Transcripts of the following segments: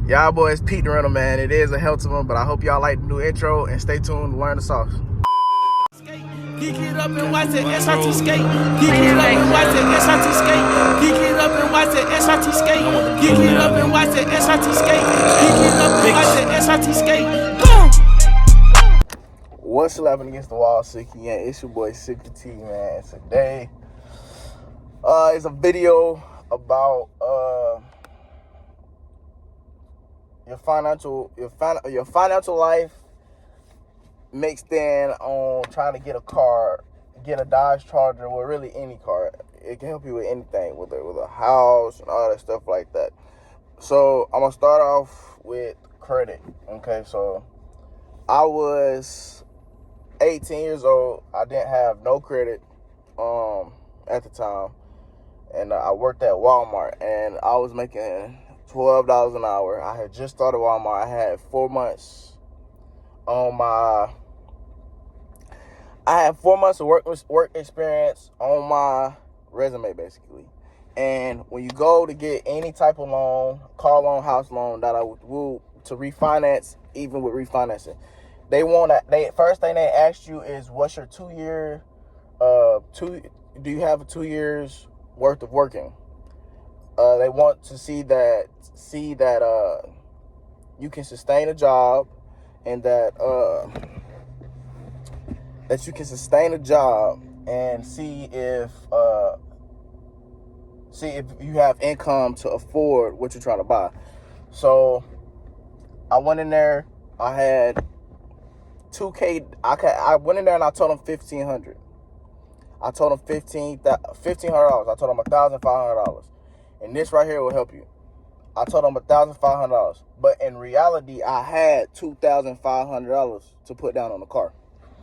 Y'all boys, Pete the Rental Man. It is a healthy one, but I hope y'all like the new intro and stay tuned to learn the sauce. Geek it up and watch it, SRT skate. Geek it up and watch it, SRT skate. Geek it up and watch it, SRT skate. Geek it up and watch it, SRT skate. Geek it up and watch it, SRT skate. Boom! What's slapping against the wall, Sicky? Yeah, it's your boy Sicky T, man. Today, it's a video about your financial life mixed in on trying to get a car, get a Dodge Charger, or really any car. It can help you with anything, with a house and all that stuff like that. So I'm gonna start off with credit. Okay, so I was 18 years old. I didn't have no credit at the time, and I worked at Walmart, and I was making $12 an hour. I had just started Walmart. I had 4 months on my. I had 4 months of work experience on my resume, basically. And when you go to get any type of loan, car loan, house loan, that I will to refinance, even with refinancing, first thing they asked you is, what's your 2 year, do you have 2 years worth of working? They want to see that you can sustain a job, and that you can sustain a job, and see if you have income to afford what you're trying to buy. So I went in there. I had $2K. I went in there and I told them $1,500. I told them $1,500. I told them $1,500. And this right here will help you. I told them $1,500. But in reality, I had $2,500 to put down on the car.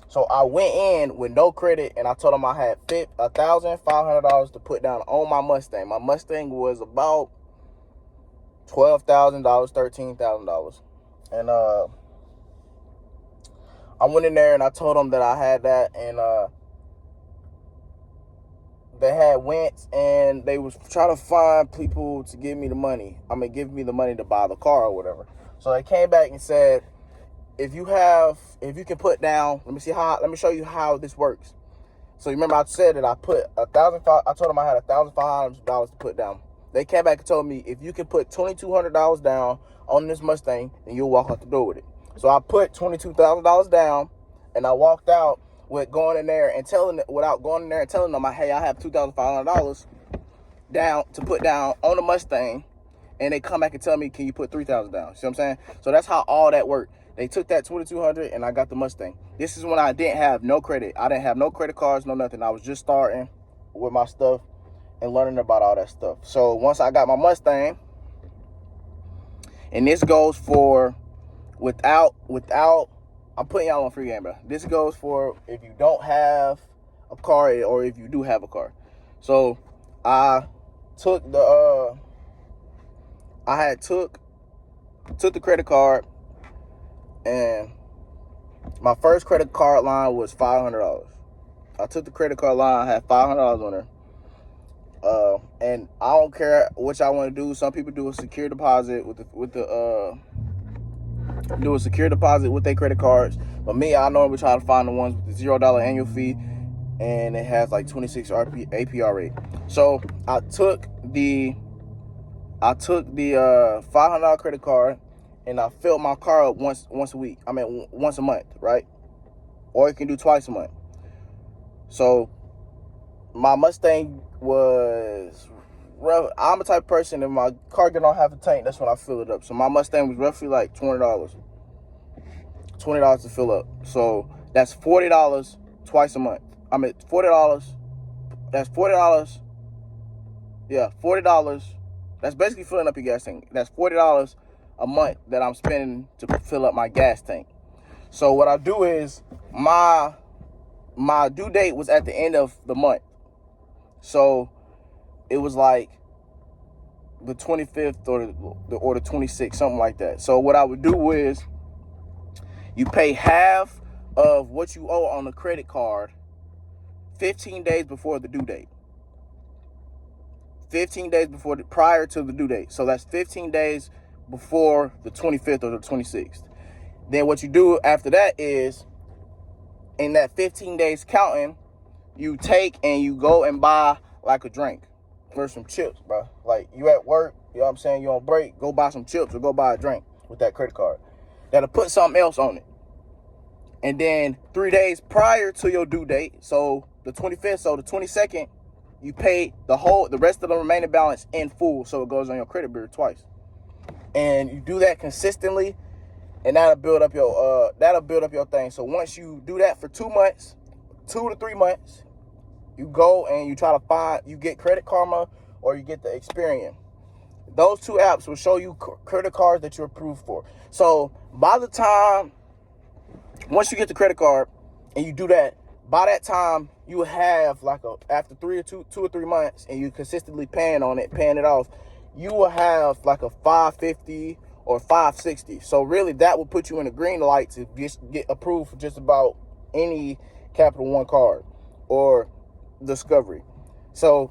So I went in with no credit, and I told them I had $1,500 to put down on my Mustang. My Mustang was about $12,000, $13,000. And I went in there and I told them that I had that, and they had went and they was trying to find people to give me the money. Give me the money to buy the car or whatever. So they came back and said, if you can put down, let me show you how this works. So you remember I said that I put I told them I had $1,500 to put down. They came back and told me, if you can put $2,200 down on this Mustang, then you'll walk out the door with it. So I put $22,000 down, and I walked out without going in there and telling them, hey, I have $2,500 down to put down on the Mustang, and they come back and tell me, can you put $3,000 down? See what I'm saying? So that's how all that worked. They took that $2,200 and I got the Mustang. This is when I didn't have no credit. I didn't have no credit cards, no nothing. I was just starting with my stuff and learning about all that stuff. So once I got my Mustang, and this goes for without, I'm putting y'all on free game, bro. This goes for if you don't have a car or if you do have a car. So I took the took the credit card, and my first credit card line was $500. I took the credit card line, I had $500 on there. And I don't care what y'all want to do. Some people do a secure deposit do a secure deposit with their credit cards. But me, I normally try to find the ones with the $0 annual fee, and it has like 26 APR rate. So I took the $500 credit card, and I filled my car up once a week. Once a month, right? Or you can do twice a month. So my Mustang was rough. I'm the type of person, if my car don't have a tank, that's when I fill it up. So my Mustang was roughly like $20 to fill up. So that's $40 twice a month. $40. That's $40. Yeah, $40. That's basically filling up your gas tank. That's $40 a month that I'm spending to fill up my gas tank. So what I do is my due date was at the end of the month. So it was like the 25th or the 26th, something like that. So what I would do is you pay half of what you owe on the credit card 15 days before the due date. 15 days prior to the due date. So that's 15 days before the 25th or the 26th. Then what you do after that is, in that 15 days counting, you take and you go and buy like a drink or some chips, bro. Like, you at work, you know what I'm saying, you on break, go buy some chips or go buy a drink with that credit card. That'll put something else on it. And then 3 days prior to your due date, so the 25th, so the 22nd, you pay the rest of the remaining balance in full, so it goes on your credit bureau twice. And you do that consistently, and that'll build up your thing. So once you do that for 2 months, 2 to 3 months, you go and you try to find, you get Credit Karma or you get the Experian. Those two apps will show you credit cards that you're approved for. So by the time, once you get the credit card and you do that, by that time you have like after 2 or 3 months, and you consistently paying it off, you will have like a 550 or 560. So really that will put you in a green light to get approved for just about any Capital One card or Discovery. So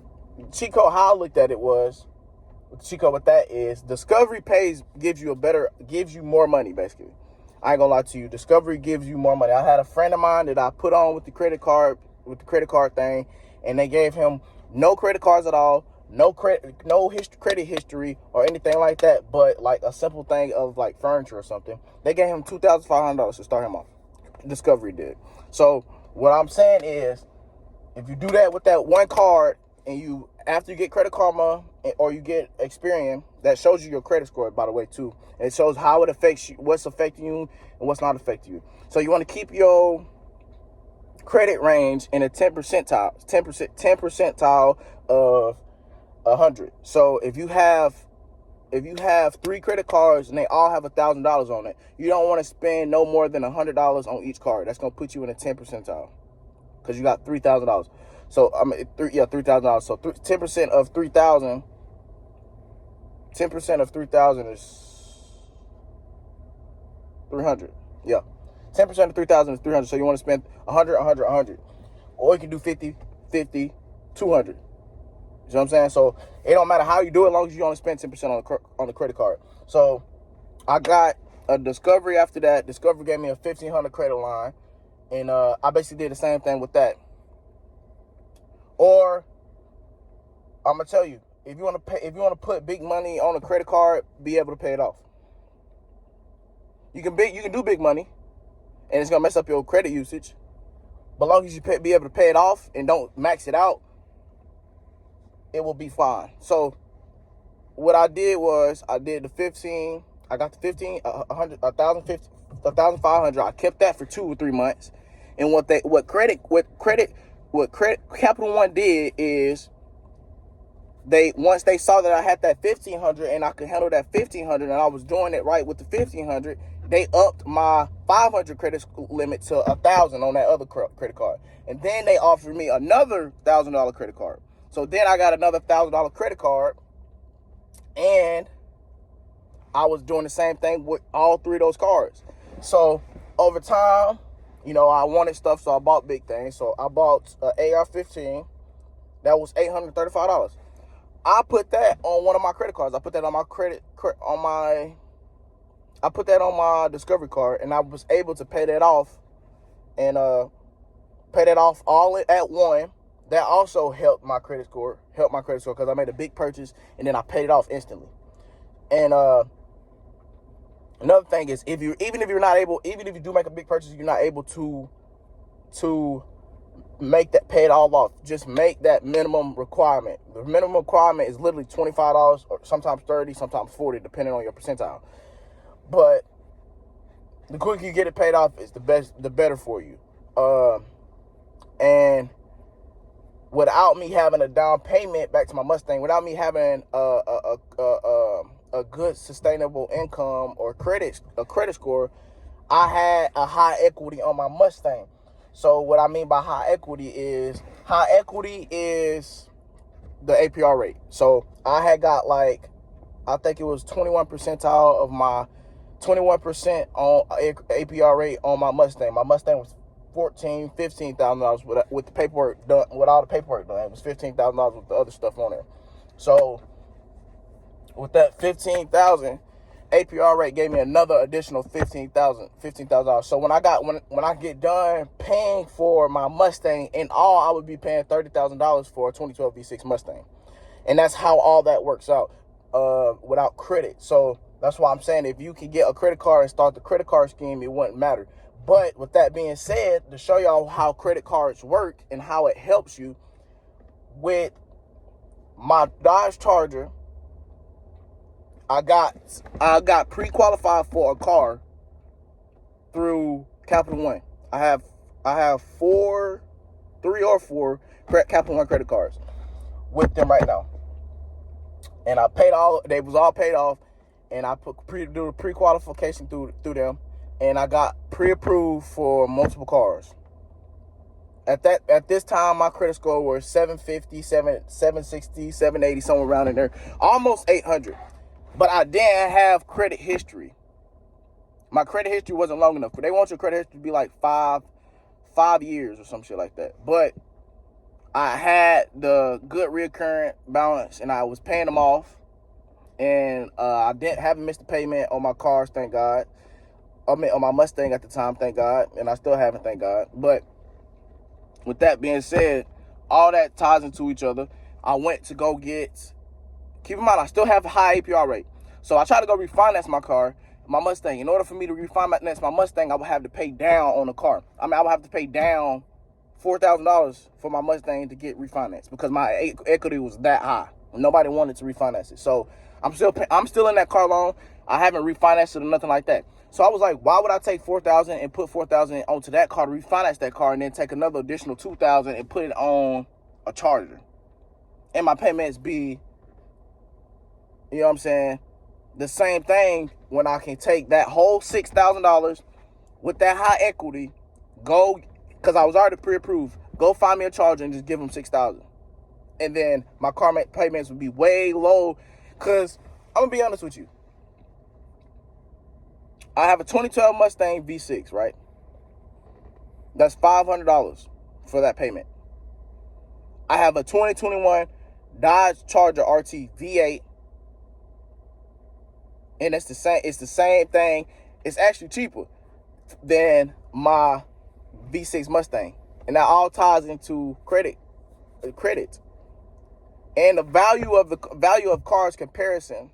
cheat code, how I looked at it was, the cheat code with that is Discovery gives you more money, basically. I ain't gonna lie to you. Discovery gives you more money. I had a friend of mine that I put on with the credit card thing, and they gave him no credit cards at all, no credit history or anything like that, but like a simple thing of like furniture or something. They gave him $2,500 to start him off. Discovery did. So what I'm saying is, if you do that with that one card, and after you get Credit Karma or you get Experian, that shows you your credit score, by the way, too. And it shows how it affects you, what's affecting you and what's not affecting you. So you want to keep your credit range in a 10 percentile of 100. So if you have 3 credit cards and they all have $1,000 on it, you don't want to spend no more than $100 on each card. That's going to put you in a 10 percentile because you got $3,000. So $3,000. So 10% of 3,000. 10% of 3,000 is 300. Yeah, 10% of 3,000 is 300. So you want to spend 100, 100, 100, or you can do 50, 50, 200. You know what I'm saying? So it don't matter how you do it, as long as you only spend 10% on the credit card. So I got a Discovery after that. Discovery gave me a $1,500 credit line, and I basically did the same thing with that. Or I'm gonna tell you, if you want to put big money on a credit card, be able to pay it off. You can do big money, and it's gonna mess up your credit usage. But as long as you be able to pay it off and don't max it out, it will be fine. So what I did was I did the 15. I got the 15, 100, 1,500. I kept that for 2 or 3 months. And what Capital One did is, once they saw that I had that 1,500 and I could handle that 1,500 and I was doing it right with the 1,500, they upped my 500 credit limit to 1,000 on that other credit card. And then they offered me another $1,000 credit card. So then I got another $1,000 credit card, and I was doing the same thing with all 3 of those cards. So over time, I wanted stuff, so I bought big things. So I bought an AR-15. That was $835. I put that on one of my credit cards. I put that on my Discovery card, and I was able to pay that off, and pay that off all at one. That also helped my credit score because I made a big purchase and then I paid it off instantly. And another thing is, even if you do make a big purchase, you're not able to pay it all off. Just make that minimum requirement. The minimum requirement is literally $25, or sometimes $30, sometimes $40, depending on your percentile. But the quicker you get it paid off is the better for you. And without me having a down payment, back to my Mustang, without me having a good sustainable income or a credit score, I had a high equity on my Mustang. So what I mean by high equity is the APR rate. So I had got I think it was 21 percentile of my 21% on APR rate on my Mustang. My Mustang was $15,000 with the paperwork done. With all the paperwork done, it was $15,000 with the other stuff on there. So with that $15,000, APR rate gave me another additional $15,000. So when I get done paying for my Mustang, in all I would be paying $30,000 for a 2012 V6 Mustang, and that's how all that works out without credit. So that's why I'm saying if you can get a credit card and start the credit card scheme, it wouldn't matter. But with that being said, to show y'all how credit cards work and how it helps you, with my Dodge Charger, I got pre-qualified for a car through Capital One. I have 3 or 4 Capital One credit cards with them right now, and I paid all. They was all paid off, and I do the pre-qualification through them, and I got pre-approved for multiple cars. At this time, my credit score was 750, 760, 780, somewhere around in there, almost 800. But I didn't have credit history. My credit history wasn't long enough. They want your credit history to be like five years or some shit like that. But I had the good recurrent balance, and I was paying them off. And I haven't missed a payment on my cars, thank God. I mean, on my Mustang at the time, thank God. And I still haven't, thank God. But with that being said, all that ties into each other. I went to go get... Keep in mind, I still have a high APR rate. So I tried to go refinance my car, my Mustang. In order for me to refinance my Mustang, I would have to pay down on the car. I mean, I would have to pay down $4,000 for my Mustang to get refinanced because my equity was that high. Nobody wanted to refinance it. So I'm still in that car loan. I haven't refinanced it or nothing like that. So I was like, why would I take $4,000 and put $4,000 onto that car to refinance that car, and then take another additional $2,000 and put it on a Charger, and my payments be, you know what I'm saying, the same thing, when I can take that whole $6,000 with that high equity, go, because I was already pre-approved, go find me a Charger and just give them $6,000. And then my car payments would be way low, because I'm going to be honest with you. I have a 2012 Mustang V6, right? That's $500 for that payment. I have a 2021 Dodge Charger RT V8, and it's the same thing. It's actually cheaper than my V6 Mustang, and that all ties into credit, and the value of cars comparison.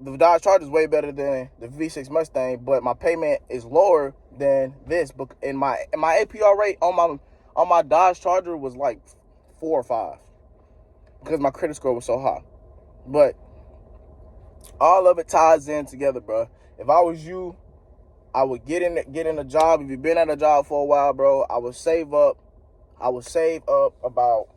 The Dodge Charger is way better than the V6 Mustang, but my payment is lower than this. And my APR rate on my Dodge Charger was like 4 or 5 because my credit score was so high. But all of it ties in together, bro. If I was you, I would get in a job. If you've been at a job for a while, bro, I would save up about,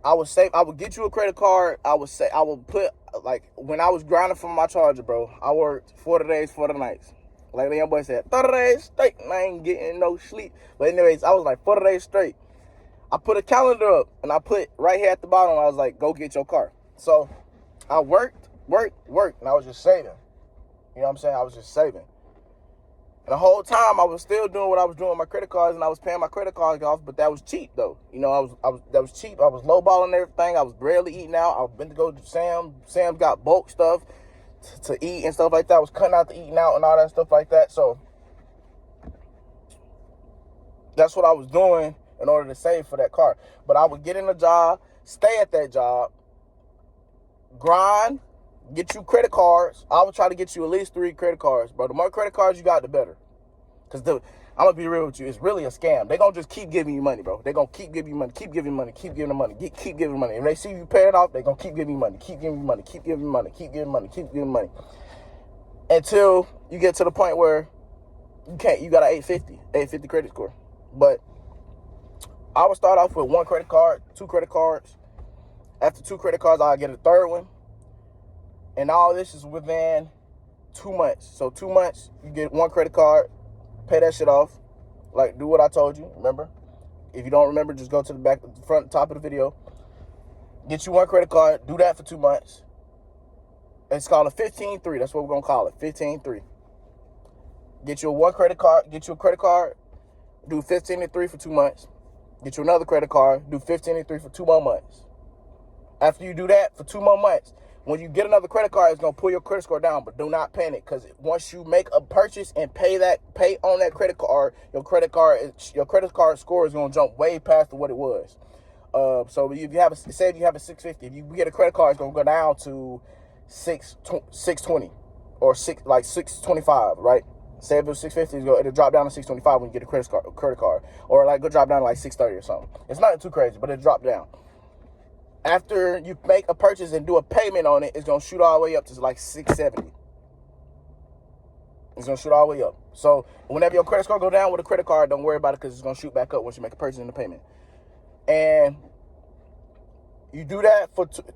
I would get you a credit card. I would put, like, when I was grinding for my Charger, bro, I worked 40 days, 40 nights. Like the young boy said, 30 days straight, and I ain't getting no sleep. But anyways, I was like 40 days straight. I put a calendar up, and I put right here at the bottom, I was like, go get your car. So I worked, and I was just saving. You know what I'm saying? I was just saving. And the whole time, I was still doing what I was doing with my credit cards, and I was paying my credit cards off, but that was cheap, though. You know, that was cheap. I was lowballing everything. I was barely eating out. I've been to go to Sam's. Sam's got bulk stuff to eat and stuff like that. I was cutting out the eating out and all that stuff like that. So that's what I was doing in order to save for that car. But I would get in a job, stay at that job, grind, get you credit cards. I would try to get you at least 3 credit cards, bro. The more credit cards you got, the better. Because I'm going to be real with you. It's really a scam. They're going to just keep giving you money, bro. They're going to keep giving you money, keep giving you money, keep giving you money, keep giving you money. If they see you pay it off, they're going to keep giving you money, keep giving you money, keep giving you money, keep giving you money, keep giving you money. Until you get to the point where you got an 850 credit score. But I would start off with 1 credit card, 2 credit cards. After 2 credit cards, I'll get a 3rd one. And all this is within 2 months. So 2 months, you get 1 credit card, pay that shit off. Like, do what I told you, remember? If you don't remember, just go to the top of the video. Get you 1 credit card, do that for 2 months. It's called a 15-3. That's what we're going to call it, 15-3. Get you a credit card, do 15-3 for 2 months. Get you another credit card, do 15-3 for 2 more months. After you do that for 2 more months, when you get another credit card, it's gonna pull your credit score down. But do not panic, because once you make a purchase and pay on that credit card, your credit card score is gonna jump way past what it was. So if you have say if you have a 650, if you get a credit card, it's gonna go down to 620 or 625, right? Say if it was 650, it'll drop down to 625 when you get a credit card, or like go drop down to like 630 or something. It's not too crazy, but it'll drop down. After you make a purchase and do a payment on it, it's gonna shoot all the way up to like 670. It's gonna shoot all the way up. So whenever your credit score go down with a credit card, don't worry about it, because it's gonna shoot back up once you make a purchase and a payment. And you do that for two,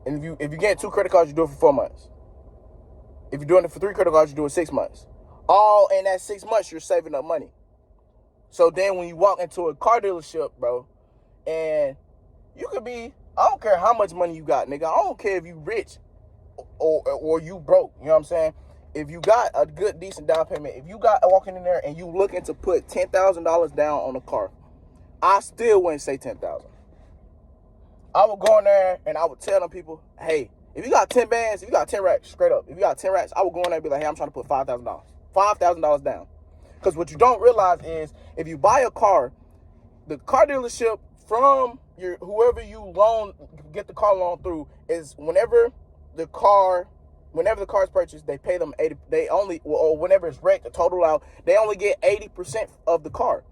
and if you get 2 credit cards, you do it for 4 months. If you're doing it for 3 credit cards, you do it 6 months. All in that 6 months, you're saving up money. So then when you walk into a car dealership, bro, and you could be, I don't care how much money you got, nigga. I don't care if you rich or you broke. You know what I'm saying? If you got a good, decent down payment, if you got walking in there and you looking to put $10,000 down on a car, I still wouldn't say $10,000. I would go in there and I would tell them people, hey, if you got 10 bands, if you got 10 racks, straight up, if you got 10 racks, I would go in there and be like, hey, I'm trying to put $5,000 down. Because what you don't realize is, if you buy a car, the car dealership from whoever you get the car loan through, is whenever the car is purchased, they pay them 80. Or whenever it's wrecked, the total out, they only get 80% of the car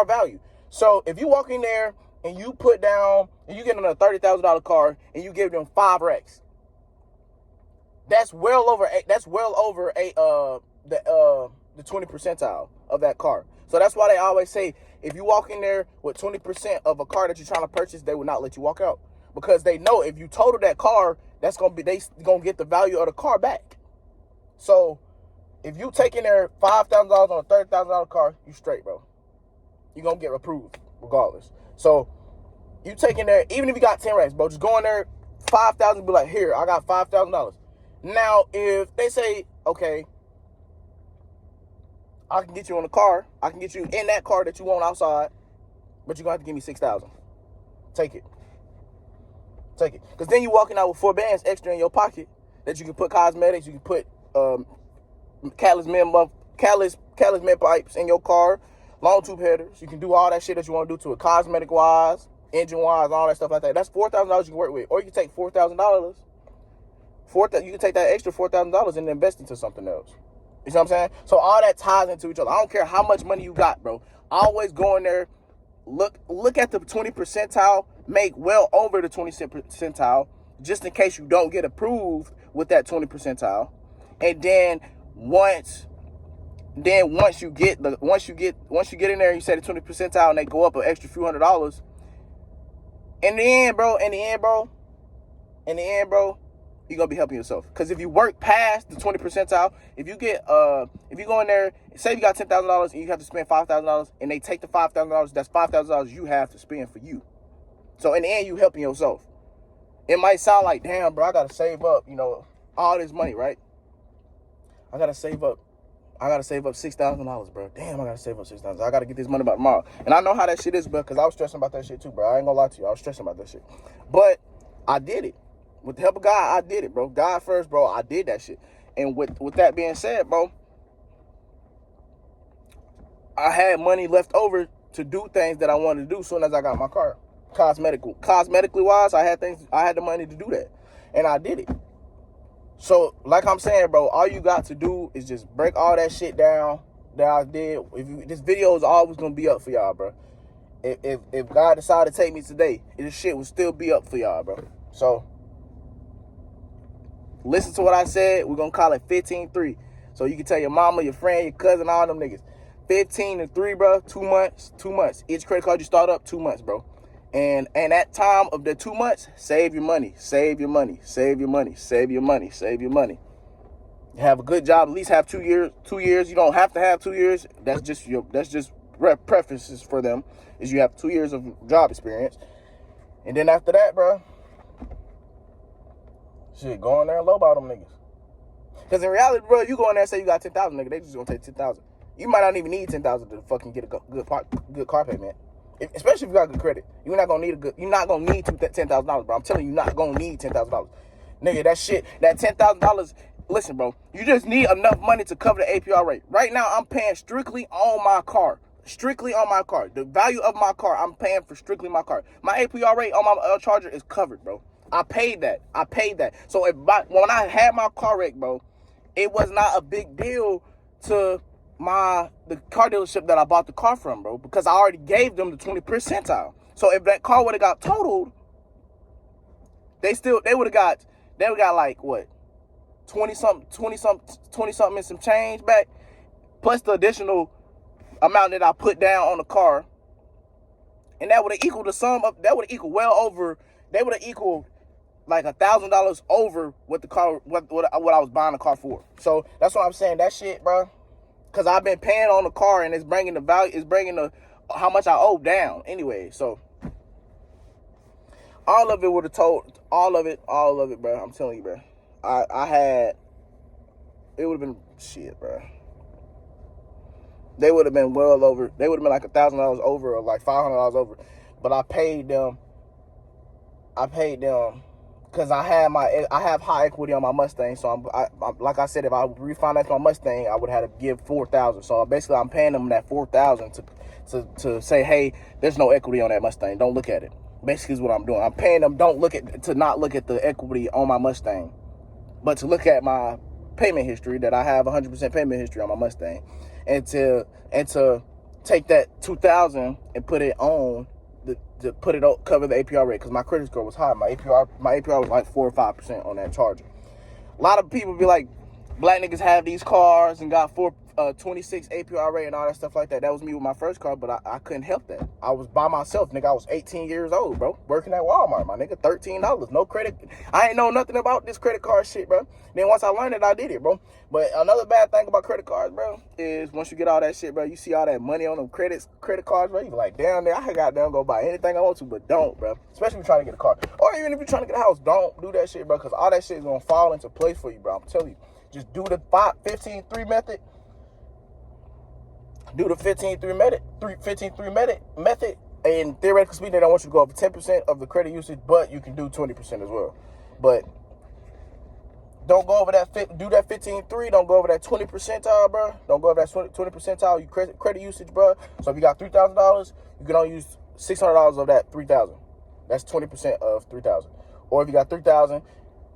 value. So if you walk in there and you put down, and you get another $30,000 car, and you give them 5 racks, that's well over the 20 percentile of that car. So that's why they always say, if you walk in there with 20% of a car that you're trying to purchase, they will not let you walk out, because they know if you total that car, they gonna get the value of the car back. So if you take in there $5,000 on a $30,000 car, you straight, bro. You're gonna get approved regardless. So you take in there, even if you got 10 racks, bro, just go in there, 5,000, be like, here, I got $5,000. Now, if they say, okay, I can get you on the car, I can get you in that car that you want outside, but you're going to have to give me $6,000. Take it. Because then you're walking out with 4 bands extra in your pocket that you can put cosmetics, you can put catalyst med pipes in your car, long tube headers. You can do all that shit that you want to do to it, cosmetic-wise, engine-wise, all that stuff like that. That's $4,000 you can work with. Or you can take $4,000. You can take that extra $4,000 and invest into something else. You see what I'm saying? So all that ties into each other. I don't care how much money you got, bro. Always go in there, look at the 20 percentile, make well over the 20 percentile, just in case you don't get approved with that 20 percentile. And then once you get in there and you say the 20 percentile and they go up an extra few $100s, in the end, bro, you're gonna be helping yourself. Because if you work past the 20 percentile, if you go in there, say you got $10,000 and you have to spend $5,000, and they take the $5,000, that's $5,000 you have to spend for you. So in the end, you helping yourself. It might sound like, damn, bro, I gotta save up, all this money, right? I gotta save up $6,000, bro. Damn, I gotta save up $6,000. I gotta get this money by tomorrow. And I know how that shit is, bro, because I was stressing about that shit too, bro. I ain't gonna lie to you. I was stressing about that shit. But I did it. With the help of God, I did it, bro. God first, bro. I did that shit. And with that being said, bro, I had money left over to do things that I wanted to do as soon as I got my car. Cosmetically wise, I had the money to do that. And I did it. So, like I'm saying, bro, all you got to do is just break all that shit down that I did. This video is always gonna be up for y'all, bro. If God decided to take me today, this shit would still be up for y'all, bro. So listen to what I said. We're going to call it 15-3. So you can tell your mama, your friend, your cousin, all them niggas. 15-3, bro. 2 months. 2 months. Each credit card you start up, 2 months, bro. And that time of the 2 months, save your money. Save your money. Save your money. Save your money. Save your money. Have a good job. At least have 2 years. 2 years. You don't have to have 2 years. That's just preferences for them. Is you have 2 years of job experience. And then after that, bro, shit, go in there and lowball them niggas. Because in reality, bro, you go in there and say you got 10,000, nigga, they just gonna take 10,000. You might not even need 10,000 to fucking get a good car payment. Especially if you got good credit. You're not gonna need $10,000, bro. I'm telling you, you're not gonna need $10,000. Nigga, that shit, that $10,000, listen, bro, you just need enough money to cover the APR rate. Right now, I'm paying strictly on my car. Strictly on my car. The value of my car, I'm paying for strictly my car. My APR rate on my Charger is covered, bro. I paid that. So when I had my car wreck, bro, it was not a big deal to the car dealership that I bought the car from, bro, because I already gave them the 20th percentile. So if that car would have got totaled, they would have got like what, 20 something and some change back, plus the additional amount that I put down on the car, and that would have equaled the sum up. That would have equaled They would have equaled like $1,000 over what the car, what I was buying the car for. So that's what I'm saying. That shit, bro, because I've been paying on the car, and it's bringing the value, it's bringing the how much I owe down anyway. So all of it would have told, all of it, bro. I'm telling you, bro. It would have been shit, bro. They would have been well over. They would have been like $1,000 over, or like $500 over. But I paid them because I have high equity on my Mustang. So like I said, if I refinance my Mustang, I would have to give $4,000. So basically, I'm paying them that $4,000 to say, hey, there's no equity on that Mustang. Don't look at it. Basically, is what I'm doing. I'm paying them to not look at the equity on my Mustang, but to look at my payment history, that I have 100% payment history on my Mustang, and to take that $2,000 and put it on cover the APR rate, because my credit score was high. My APR was like 4 or 5% on that Charger. A lot of people be like, black niggas have these cars and got 26 APR rate and all that stuff like that. That was me with my first car, but I couldn't help that. I was by myself, nigga. I was 18 years old, bro, working at Walmart, my nigga. $13, no credit. I ain't know nothing about this credit card shit, bro. Then once I learned it, I did it, bro. But another bad thing about credit cards, bro, is once you get all that shit, bro, you see all that money on them credit cards, bro, you be like, damn, nigga, I could goddamn go buy anything I want to, but don't, bro. Especially if you're trying to get a car. Or even if you're trying to get a house, don't do that shit, bro, because all that shit is going to fall into place for you, bro. I'm telling you. Just do the 15-3 method. Do the 15-3 method, and theoretically speaking, they don't want you to go over 10% of the credit usage, but you can do 20% as well. But don't go over that. Do that 15-3. Don't go over that 20 percentile, bro. Don't go over that 20 percentile. You credit usage, bro. So if you got $3,000, you can only use $600 of that $3,000. That's 20% of $3,000. Or if you got $3,000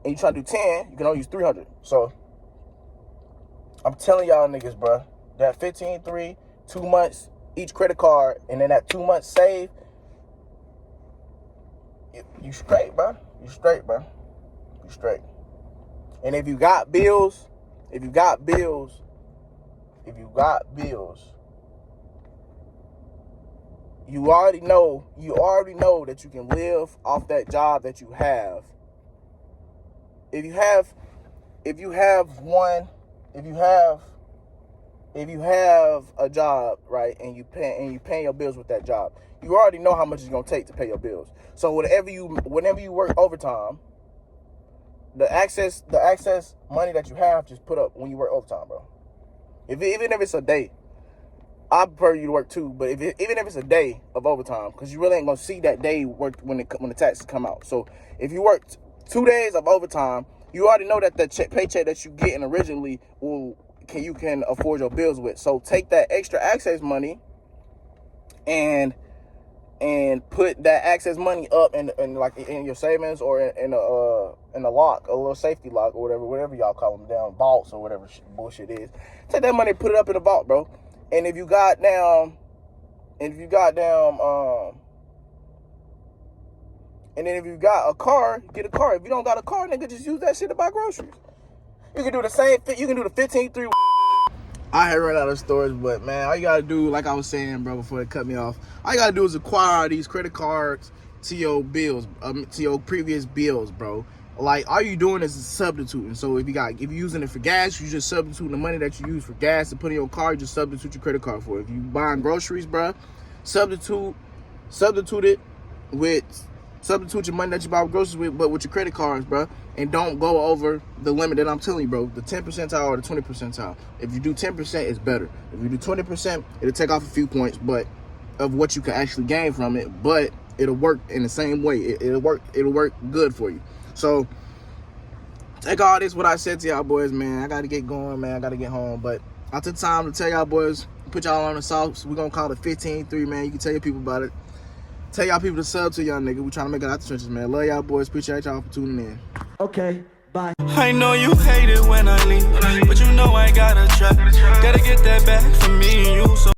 and you try to do 10, you can only use $300. So I'm telling y'all niggas, bro, that 15-3, 2 months each credit card, and then that 2 months save, you straight, bro. You straight. And if you got bills, you already know that you can live off that job that you have. If you have a job, right, and you paying your bills with that job, you already know how much it's gonna take to pay your bills. So whenever you work overtime, the access money that you have, just put up when you work overtime, bro. Even if it's a day, I prefer you to work 2, but even if it's a day of overtime, because you really ain't gonna see that day worked when the taxes come out. So if you worked 2 days of overtime, you already know that the paycheck that you getting originally you can afford your bills with. So take that extra access money and put that access money up in like in your savings, or in a lock, a little safety lock, or whatever y'all call them, down vaults or whatever bullshit is. Take that money, put it up in the vault, bro. And if you got and then if you got a car, get a car. If you don't got a car, nigga, just use that shit to buy groceries. You can do the same thing. You can do the 15-3. I had run out of stories, but man, all you gotta do, like I was saying, bro, before they cut me off, all you gotta do is acquire these credit cards to your bills, to your previous bills, bro. Like, all you doing is substituting. So if you're using it for gas, you just substituting the money that you use for gas to put in your car. You just substitute your credit card for it. If you buying groceries, bro, substitute your money that you buy with groceries with, but with your credit cards, bro. And don't go over the limit that I'm telling you, bro. The 10 percentile or the 20 percentile. If you do 10%, it's better. If you do 20%, it'll take off a few points, but of what you can actually gain from it, but it'll work in the same way. It'll work good for you. So take all this what I said to y'all boys, man. I gotta get going, man. I gotta get home. But I took time to tell y'all boys, put y'all on the sauce. We're gonna call it 15-3, man. You can tell your people about it. Tell y'all people to sub to y'all nigga. We trying to make it out the trenches, man. Love y'all boys. Appreciate y'all for tuning in. Okay, bye. I know you hate it when I leave, but you know I gotta try. Gotta get that back from me and you. So